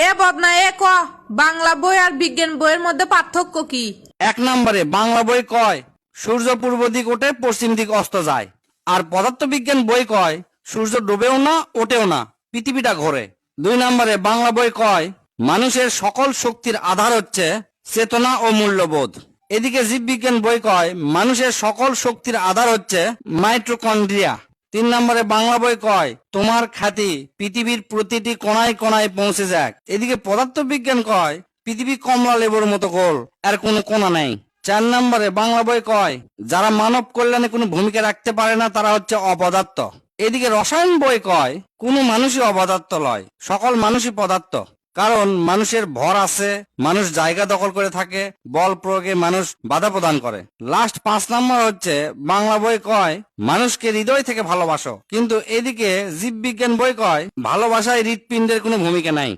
এ বদনা এ ক বাংলা বই আর বিজ্ঞান বইয়ের মধ্যে পার্থক্য কি? 1 নম্বরে বাংলা বই কয় সূর্য পূর্ব দিক ওঠে পশ্চিম দিক অস্ত যায়। আর পদার্থবিজ্ঞান বই কয় সূর্য ডুবেও না ওঠেও না, পৃথিবীটা ঘোরে। 2 নম্বরে বাংলা বই কয় মানুষের সকল শক্তির আধার হচ্ছে চেতনা ও মূল্যবোধ। এদিকে জীববিজ্ঞান বই কয় মানুষের সকল শক্তির আধার হচ্ছে মাইটোকন্ড্রিয়া। 3 নম্বরে বাংলা বই কয় তোমার খ্যাতি পৃথিবীর প্রতিটি কোণায় কোণায় পৌঁছে যাক। এদিকে পদার্থবিজ্ঞান কয় পৃথিবী কমলা লেবুর মতো গোল, আর কোনো কোণা নেই। 4 নম্বরে বাংলা বই কয় যারা মানব কল্যাণে কোনো ভূমিকা রাখতে পারে না তারা হচ্ছে অপদার্থ। এদিকে রসায়ন বই কয় কোনো মানুষই অপদার্থ লয়, সকল মানুষই পদার্থ। কারণ মানুষের ভর আছে, মানুষ জায়গা দখল করে থাকে, বল প্রয়োগে মানুষ বাধা প্রদান করে। লাস্ট 5 নম্বর হচ্ছে বাংলা বই কয় মানুষকে হৃদয় থেকে ভালোবাসো, কিন্তু এদিকে জীববিজ্ঞান বই কয় ভালোবাসায় হৃৎপিণ্ডের কোনো ভূমিকা নাই।